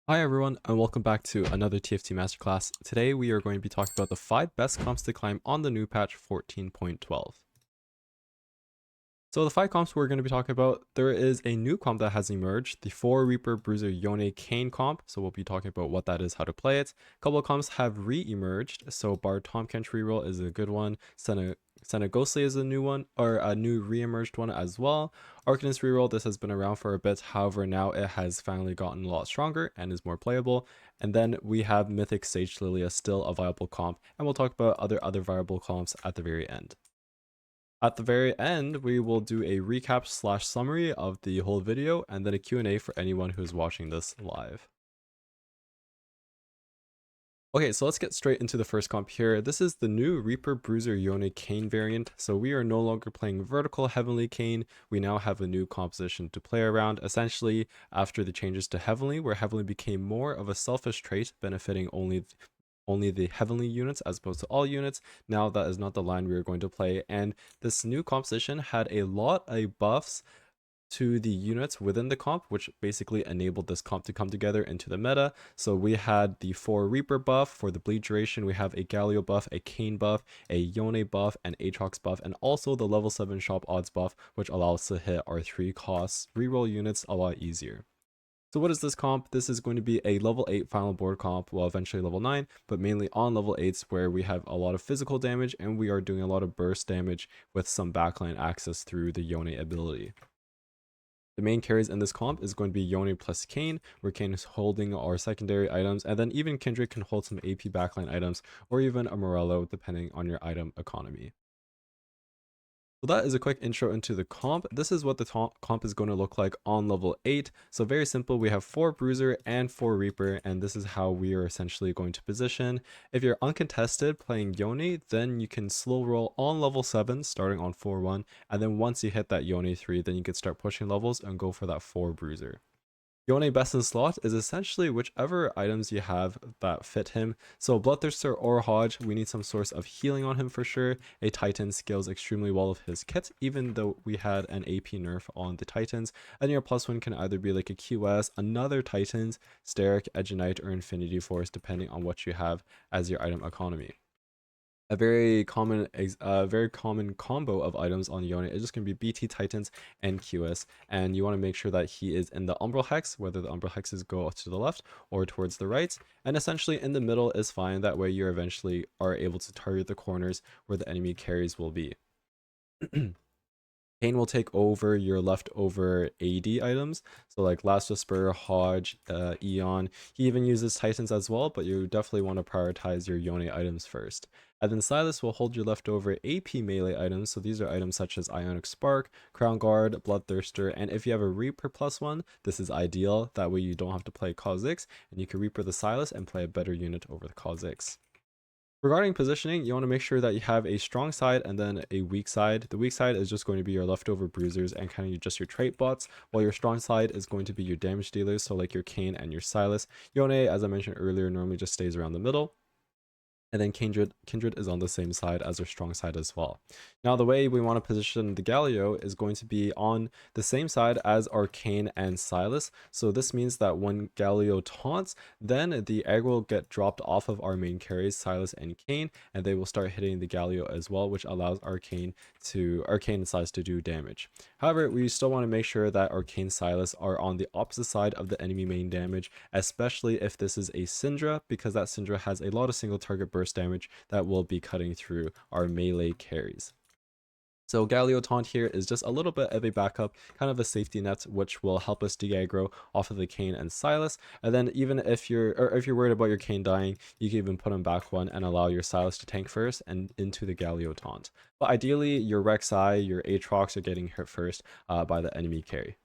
Hi everyone, and welcome back to another TFT Masterclass. Today we are going to be talking about the 5 best comps to climb on the new patch 14.12. So the 5 comps we're going to be talking about, there is a new comp that has emerged, the 4 Reaper Bruiser Yone Kane comp. So we'll be talking about what that is, how to play it. A couple of comps have re-emerged, so Tahm Kench Reroll is a good one. Senna Ghostly is a new one, or a new re-emerged one as well. Arcanists Reroll, this has been around for a bit, however now it has finally gotten a lot stronger and is more playable. And then we have Mythic Sage Lillia, still a viable comp, and we'll talk about other viable comps at the very end. At the very end, we will do a recap / summary of the whole video and then a Q&A for anyone who's watching this live. Okay, so let's get straight into the first comp here. This is the new Reaper Bruiser Yone Kane variant. So we are no longer playing vertical Heavenly Kane. We now have a new composition to play around. Essentially, after the changes to Heavenly, where Heavenly became more of a selfish trait, benefiting only the heavenly units as opposed to all units. Now that is not the line we are going to play, and this new composition had a lot of buffs to the units within the comp, which basically enabled this comp to come together into the meta. So we had the 4 Reaper buff for the bleed duration, we have a Galio buff, a Kane buff, a Yone buff, an Aatrox buff, and also the level 7 shop odds buff, which allows us to hit our 3 costs reroll units a lot easier. So what is this comp? This is going to be a level 8 final board comp, well eventually level 9, but mainly on level 8s where we have a lot of physical damage and we are doing a lot of burst damage with some backline access through the Yone ability. The main carries in this comp is going to be Yone plus Kane, where Kane is holding our secondary items, and then even Kindred can hold some AP backline items, or even a Morello depending on your item economy. So that is a quick intro into the comp. This is what the comp is going to look like on level 8. So very simple, we have 4 Bruiser and 4 Reaper, and this is how we are essentially going to position. If you're uncontested playing Yone, then you can slow roll on level 7, starting on 4-1, and then once you hit that Yone 3, then you can start pushing levels and go for that 4 Bruiser. Yone best in slot is essentially whichever items you have that fit him. So Bloodthirster or Hodge, we need some source of healing on him for sure. A Titan scales extremely well with his kit, even though we had an AP nerf on the Titans. And your +1 can either be like a QS, another Titans, Steric, Edgenite, or Infinity Force, depending on what you have as your item economy. A very common combo of items on Yone is just going to be BT Titans and QS, and you want to make sure that he is in the Umbral Hex, whether the Umbral Hexes go to the left or towards the right, and essentially in the middle is fine. That way you eventually are able to target the corners where the enemy carries will be. Kane will take over your leftover AD items, so like Last Whisper, Hodge, Eon. He even uses Titans as well, but you definitely want to prioritize your Yone items first. And then Silas will hold your leftover AP melee items, so these are items such as Ionic Spark, Crown Guard, Bloodthirster, and if you have a Reaper +1, this is ideal. That way you don't have to play Kha'Zix, and you can Reaper the Silas and play a better unit over the Kha'Zix. Regarding positioning, you want to make sure that you have a strong side and then a weak side. The weak side is just going to be your leftover bruisers and kind of just your trait bots, while your strong side is going to be your damage dealers, so like your Kane and your Silas. Yone, as I mentioned earlier, normally just stays around the middle. And then Kindred is on the same side as our strong side as well. Now the way we want to position the Galio is going to be on the same side as our Kane and Silas. So this means that when Galio taunts, then the aggro will get dropped off of our main carries, Silas and Kane, and they will start hitting the Galio as well, which allows Arcane and Silas to do damage. However, we still want to make sure that Arcane and Silas are on the opposite side of the enemy main damage, especially if this is a Syndra, because that Syndra has a lot of single target burst damage that will be cutting through our melee carries. So Galio Taunt here is just a little bit of a backup, kind of a safety net, which will help us de-aggro off of the Kane and Silas. And then even if you're worried about your Kane dying, you can even put him back 1 and allow your Silas to tank first and into the Galio Taunt. But ideally, your Rek'Sai, your Aatrox are getting hit first by the enemy carry.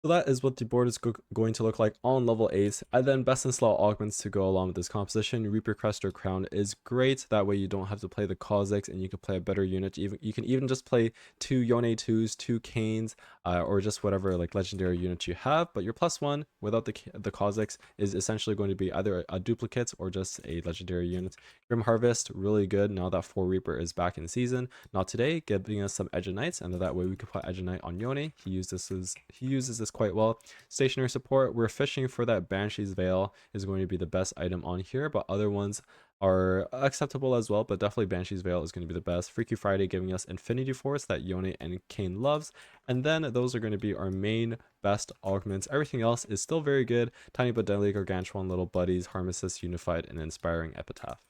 So that is what the board is going to look like on level 8. And then best in slot augments to go along with this composition. Reaper Crest or Crown is great. That way you don't have to play the Kha'Zix and you can play a better unit. You can even just play 2 Yone 2s, 2 Kanes, or just whatever like legendary unit you have. But your +1 without the Kha'Zix is essentially going to be either a duplicate or just a legendary unit. Grim Harvest, really good now that 4 Reaper is back in season. Not today, giving us some Edge Knights, and that way we can put Edge Knight on Yone. He uses this this quite well. Stationary support, we're fishing for that Banshee's Veil is going to be the best item on here, but other ones are acceptable as well, but definitely Banshee's Veil is going to be the best. Freaky Friday giving us Infinity Force that Yone and Kane loves, and then those are going to be our main best augments. Everything else is still very good. Tiny but Deadly, Gargantuan, Little Buddies, Harmesis, Unified, and Inspiring Epitaph.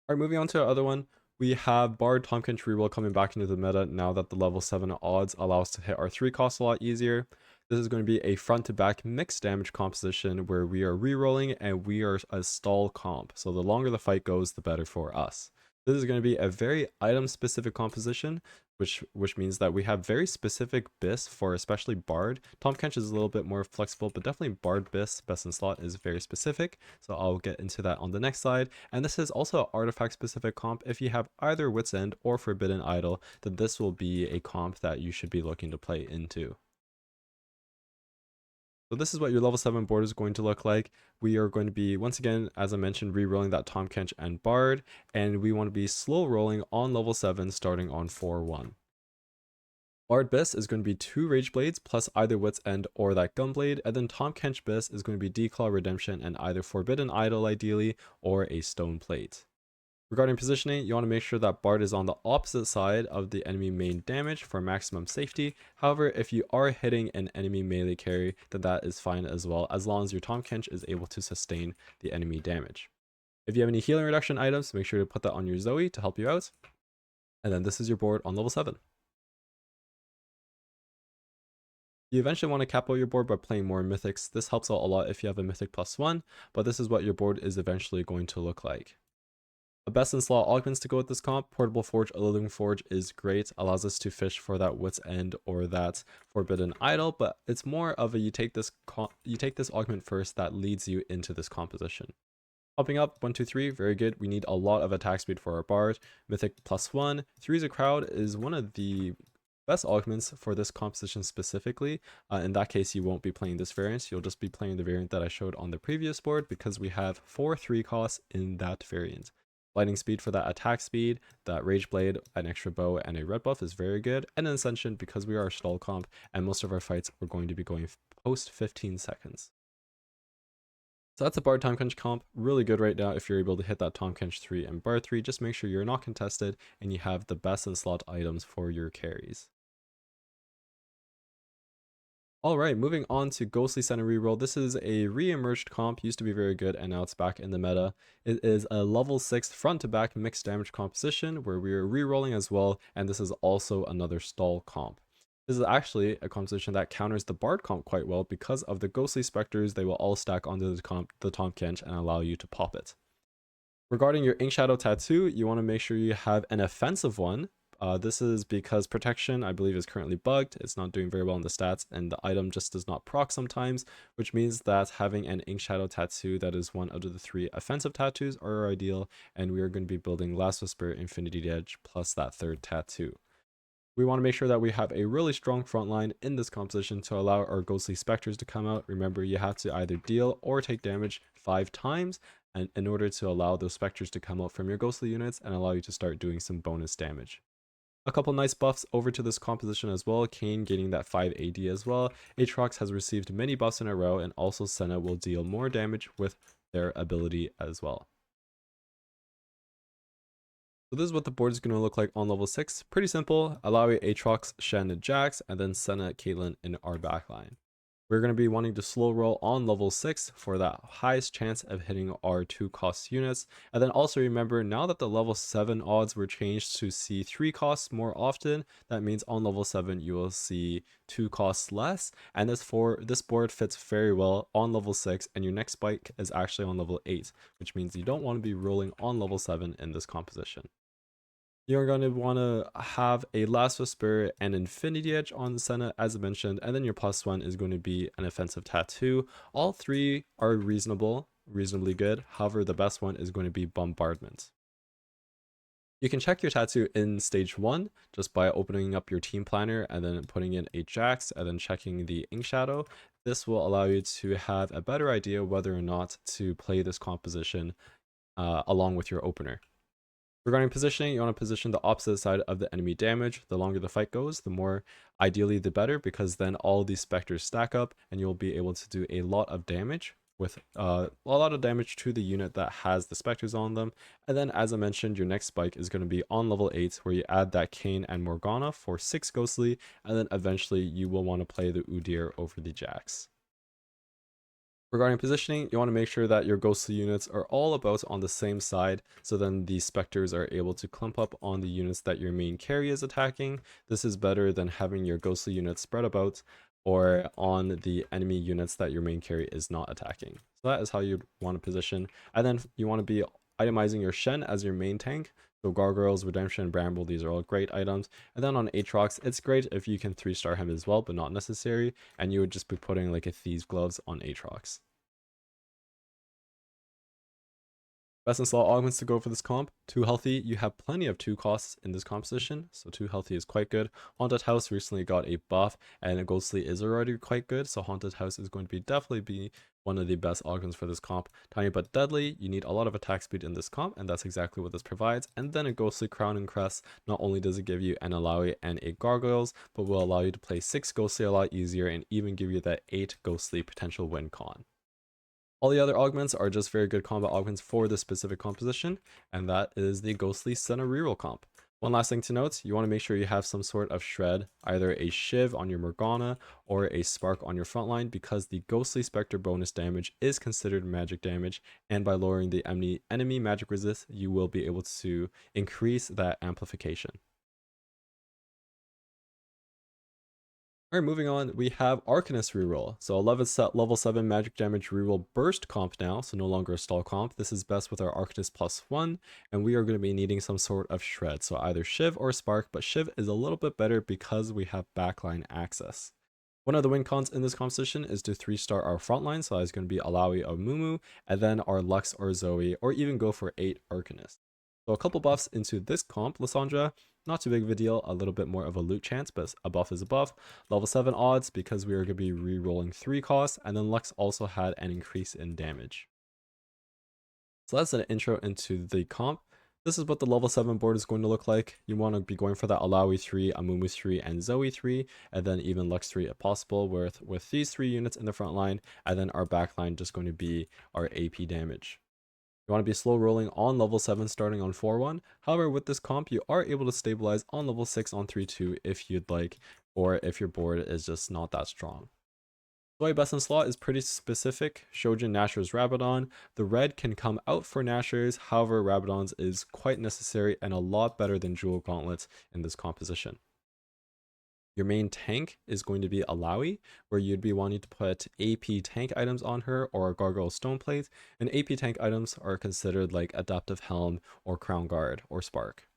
Alright, moving on to our other one. We have Bard Tahm Kench Reroll coming back into the meta now that the level 7 odds allow us to hit our 3 costs a lot easier. This is going to be a front to back mixed damage composition where we are rerolling and we are a stall comp. So the longer the fight goes, the better for us. This is going to be a very item specific composition, which means that we have very specific BIS for especially Bard. Tahm Kench is a little bit more flexible, but definitely Bard BIS, best in slot, is very specific. So I'll get into that on the next slide. And this is also an artifact specific comp. If you have either Wit's End or Forbidden Idol, then this will be a comp that you should be looking to play into. So this is what your level 7 board is going to look like. We are going to be, once again, as I mentioned, re-rolling that Tahm Kench and Bard, and we want to be slow rolling on level 7 starting on 4-1. Bard BIS is going to be 2 Rage Blades plus either Wit's End or that Gunblade, and then Tahm Kench BIS is going to be Declaw Redemption and either Forbidden Idol ideally or a Stone Plate. Regarding positioning, you want to make sure that Bard is on the opposite side of the enemy main damage for maximum safety. However, if you are hitting an enemy melee carry, then that is fine as well, as long as your Tahm Kench is able to sustain the enemy damage. If you have any healing reduction items, make sure to put that on your Zoe to help you out. And then this is your board on level 7. You eventually want to cap out your board by playing more Mythics. This helps out a lot if you have a Mythic +1, but this is what your board is eventually going to look like. A best in slot augments to go with this comp. Portable Forge, a Living Forge is great, allows us to fish for that Wit's End or that Forbidden Idol, but it's more of a you take this augment first that leads you into this composition. Popping up 1, 2, 3, very good. We need a lot of attack speed for our Bard. Mythic +1. 3 is a crowd is one of the best augments for this composition specifically. In that case, you won't be playing this variant. You'll just be playing the variant that I showed on the previous board because we have 4 3 costs in that variant. Lightning speed for that attack speed, that Rage Blade, an extra bow, and a red buff is very good. And then Ascension because we are a stall comp and most of our fights are going to be going post 15 seconds. So that's a Bard Tahm Kench comp, really good right now if you're able to hit that Tahm Kench 3 and Bard 3. Just make sure you're not contested and you have the best in slot items for your carries. Alright, moving on to Ghostly Senna Reroll. This is a re-emerged comp, used to be very good and now it's back in the meta. It is a level 6 front to back mixed damage composition where we are re-rolling as well, and this is also another stall comp. This is actually a composition that counters the Bard comp quite well because of the Ghostly Specters. They will all stack onto the Tahm Kench and allow you to pop it. Regarding your Ink Shadow tattoo, you want to make sure you have an offensive one. This is because protection, I believe, is currently bugged. It's not doing very well in the stats, and the item just does not proc sometimes, which means that having an Ink Shadow tattoo that is one out of the 3 offensive tattoos are ideal, and we are going to be building Last Whisper, Infinity Edge, plus that 3rd tattoo. We want to make sure that we have a really strong front line in this composition to allow our Ghostly Specters to come out. Remember, you have to either deal or take damage 5 times and in order to allow those Specters to come out from your Ghostly units and allow you to start doing some bonus damage. A couple nice buffs over to this composition as well. Kane gaining that 5 AD as well. Aatrox has received many buffs in a row, and also Senna will deal more damage with their ability as well. So this is what the board is going to look like on level 6. Pretty simple. Alawi, Aatrox, Shen, Jax, and then Senna, Caitlyn in our backline. We're going to be wanting to slow roll on level 6 for that highest chance of hitting our 2 cost units. And then also remember, now that the level 7 odds were changed to see 3 costs more often, that means on level 7 you will see 2 costs less. And this board fits very well on level 6, and your next spike is actually on level 8, which means you don't want to be rolling on level 7 in this composition. You're going to want to have a Last Whisper and Infinity Edge on Senna, as I mentioned, and then your +1 is going to be an offensive tattoo. All 3 are reasonably good. However, the best one is going to be Bombardment. You can check your tattoo in stage 1 just by opening up your team planner and then putting in a Jax and then checking the Ink Shadow. This will allow you to have a better idea whether or not to play this composition along with your opener. Regarding positioning, you want to position the opposite side of the enemy damage. The longer the fight goes, the more ideally the better, because then all these specters stack up and you'll be able to do a lot of damage with a lot of damage to the unit that has the specters on them. And then, as I mentioned, your next spike is going to be on level 8, where you add that Kayn and Morgana for 6 ghostly, and then eventually you will want to play the Udyr over the Jax. Regarding positioning, you want to make sure that your ghostly units are all about on the same side, so then the specters are able to clump up on the units that your main carry is attacking. This is better than having your ghostly units spread about or on the enemy units that your main carry is not attacking. So that is how you want to position. And then you want to be itemizing your Shen as your main tank. So Gargoyles, Redemption, Bramble, these are all great items. And then on Aatrox, it's great if you can 3-star him as well, but not necessary. And you would just be putting like a Thieves Gloves on Aatrox. Best in slot augments to go for this comp. 2 healthy, you have plenty of 2 costs in this composition, so 2 healthy is quite good. Haunted House recently got a buff, and Ghostly is already quite good, so Haunted House is going to definitely be one of the best augments for this comp. Tiny but deadly, you need a lot of attack speed in this comp, and that's exactly what this provides. And then a Ghostly Crown and Crest, not only does it give you an Alawi and a Gargoyles, but will allow you to play 6 Ghostly a lot easier, and even give you that 8 Ghostly potential win con. All the other augments are just very good combat augments for this specific composition, and that is the Ghostly Senna Reroll comp. One last thing to note, you want to make sure you have some sort of shred, either a Shiv on your Morgana or a Spark on your frontline, because the Ghostly Spectre bonus damage is considered magic damage, and by lowering the enemy magic resist, you will be able to increase that amplification. Alright, moving on, we have Arcanists Reroll. So level 7 magic damage reroll burst comp now, so no longer a stall comp. This is best with our Arcanist +1, and we are going to be needing some sort of shred, so either Shiv or Spark, but Shiv is a little bit better because we have backline access. One of the win cons in this composition is to 3-star our frontline, so that is going to be Alawi or Mumu, and then our Lux or Zoe, or even go for 8 Arcanists. So a couple buffs into this comp, Lysandra, not too big of a deal, a little bit more of a loot chance, but a buff is a buff. Level 7 odds because we are going to be re-rolling 3 costs, and then Lux also had an increase in damage. So that's an intro into the comp. This is what the level 7 board is going to look like. You want to be going for that Alawi 3, Amumu 3, and Zoe 3, and then even Lux 3 if possible, with these 3 units in the front line, and then our back line just going to be our AP damage. You want to be slow rolling on level 7 starting on 4-1. However, with this comp, you are able to stabilize on level 6 on 3-2 if you'd like, or if your board is just not that strong. Zoe best in slot is pretty specific. Shojin, Nashor's, Rabadon. The red can come out for Nashor's, however, Rabadon's is quite necessary and a lot better than Jewel Gauntlets in this composition. Your main tank is going to be Alawi, where you'd be wanting to put AP tank items on her or Gargoyle Stoneplate, and AP tank items are considered like Adaptive Helm or Crown Guard or Spark.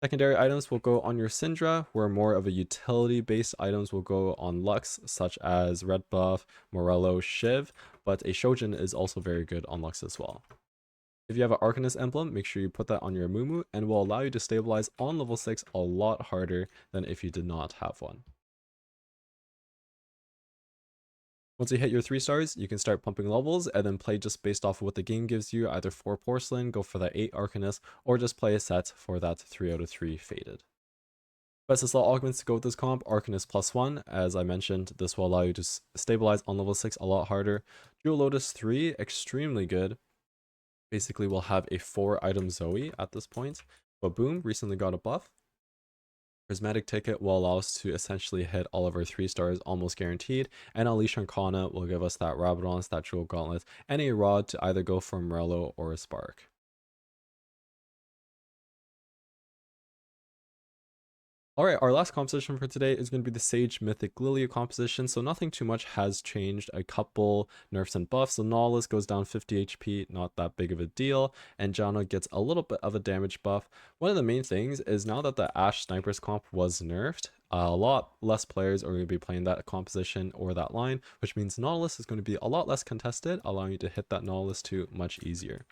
Secondary items will go on your Syndra, where more of a utility-based items will go on Lux, such as Red Buff, Morello, Shiv, but a Shojin is also very good on Lux as well. If you have an Arcanist emblem, make sure you put that on your Mumu, and will allow you to stabilize on level 6 a lot harder than if you did not have one. Once you hit your 3 stars, you can start pumping levels and then play just based off of what the game gives you, either 4 Porcelain, go for that 8 Arcanist, or just play a set for that 3 out of 3 Faded. Best of slot augments to go with this comp, Arcanist +1, as I mentioned, this will allow you to stabilize on level 6 a lot harder. Jewel Lotus 3, extremely good. Basically, we'll have a 4 item Zoe at this point. But boom, recently got a buff. Prismatic Ticket will allow us to essentially hit all of our 3 stars almost guaranteed. And Unleash Arcana will give us that Rabadon, that Jewel Gauntlet, and a Rod to either go for Morello or a Spark. Alright, our last composition for today is going to be the Sage Mythic Lillia composition, so nothing too much has changed. A couple nerfs and buffs, so Nihilus goes down 50 HP, not that big of a deal, and Janna gets a little bit of a damage buff. One of the main things is now that the Ashe Snipers comp was nerfed, a lot less players are going to be playing that composition or that line, which means Nihilus is going to be a lot less contested, allowing you to hit that Nihilus 2 much easier.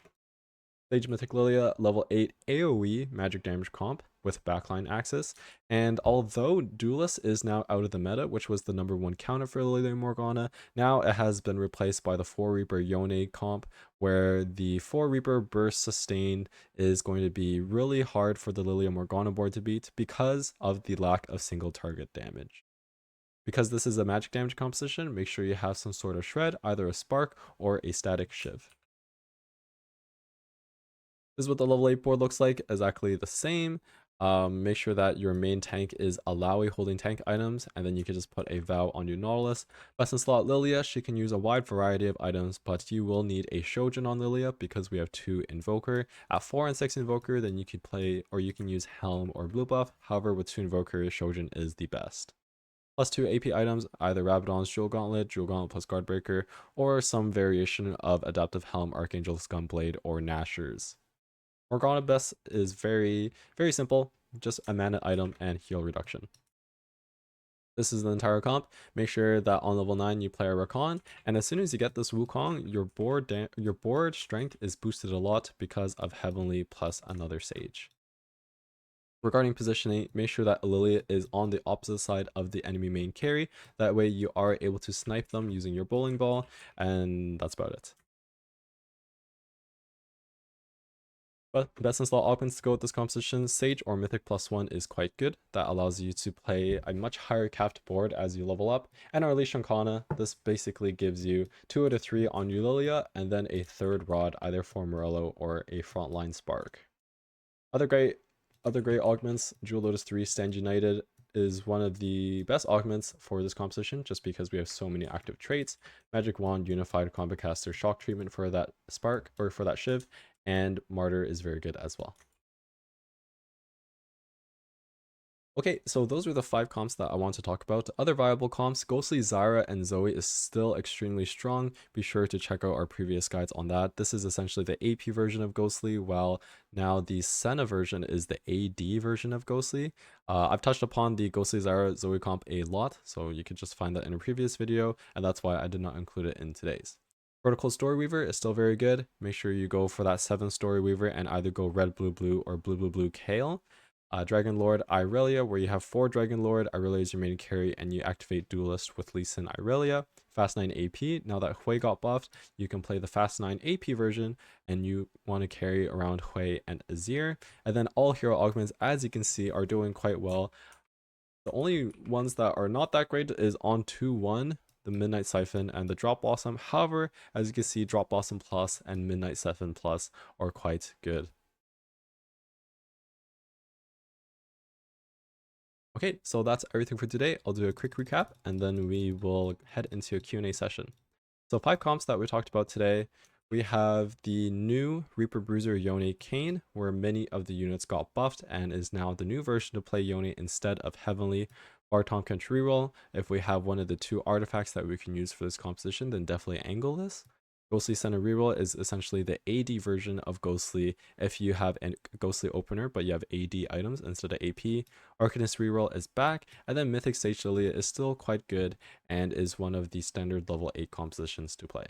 Sage Mythic Lillia, level 8 AoE magic damage comp. with backline access. And although Duelist is now out of the meta, which was the #1 counter for Lillia Morgana, now it has been replaced by the 4 Reaper Yone comp, where the 4 Reaper burst sustain is going to be really hard for the Lillia Morgana board to beat because of the lack of single target damage. Because this is a magic damage composition, make sure you have some sort of shred, either a spark or a static shiv. This is what the level 8 board looks like, exactly the same. Make sure that your main tank is Alawi holding tank items, and then you can just put a Vow on your Nautilus. Best in slot Lillia, she can use a wide variety of items, but you will need a Shojin on Lillia because we have 2 Invoker. At 4 and 6 Invoker, then you could play, or you can use Helm or Blue Buff. However, with 2 Invoker, Shojin is the best. Plus 2 AP items, either Rabadon's Jewel Gauntlet plus Guard Breaker, or some variation of Adaptive Helm, Archangel's Gunblade, or Nashor's. Morgana BIS is very simple, just a mana item and heal reduction. This is the entire comp. Make sure that on level 9 you play a Rakan, and as soon as you get this Wukong, your board strength is boosted a lot because of Heavenly plus another Sage. Regarding positioning, make sure that Lillia is on the opposite side of the enemy main carry. That way you are able to snipe them using your bowling ball, and that's about it. But best in slot augments to go with this composition, Sage or Mythic +1 is quite good. That allows you to play a much higher capped board as you level up. And our Shankana, this basically gives you 2 out of 3 on your Lillia, and then a 3rd rod either for Morello or a frontline spark. Other great augments, Jewel Lotus 3 Stand United is one of the best augments for this composition just because we have so many active traits. Magic Wand, Unified Combat Caster, Shock Treatment for that spark or for that shiv, and Martyr is very good as well. Okay, so those were the 5 comps that I want to talk about. Other viable comps, Ghostly, Zyra, and Zoe is still extremely strong. Be sure to check out our previous guides on that. This is essentially the AP version of Ghostly, while now the Senna version is the AD version of Ghostly. I've touched upon the Ghostly, Zyra, Zoe comp a lot, so you could just find that in a previous video, and that's why I did not include it in today's. Vertical Story Weaver is still very good. Make sure you go for that 7 Story Weaver and either go red, blue, blue, or blue, blue, blue, Kale. Dragon Lord Irelia, where you have 4 Dragon Lord, Irelia is your main carry, and you activate Duelist with Lee Sin Irelia. Fast 9 AP, now that Hui got buffed, you can play the Fast 9 AP version, and you want to carry around Hui and Azir. And then all hero augments, as you can see, are doing quite well. The only ones that are not that great is on 2-1, the Midnight Siphon and the Drop Blossom. However, as you can see, Drop Blossom Plus and Midnight Siphon Plus are quite good. Okay, so that's everything for today. I'll do a quick recap and then we will head into a Q&A session. So 5 comps that we talked about today. We have the new Reaper Bruiser Yone Kane, where many of the units got buffed and is now the new version to play Yone instead of Heavenly. Tahm Kench Reroll. If we have one of the 2 artifacts that we can use for this composition, then definitely angle this. Ghostly Senna Reroll is essentially the AD version of Ghostly if you have a Ghostly opener but you have AD items instead of AP. Arcanists Reroll is back, and then Mythic Sage Lillia is still quite good and is one of the standard level 8 compositions to play.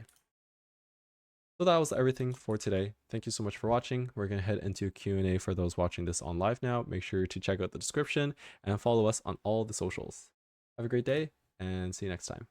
So that was everything for today. Thank you so much for watching. We're going to head into Q&A for those watching this on live now. Make sure to check out the description and follow us on all the socials. Have a great day and see you next time.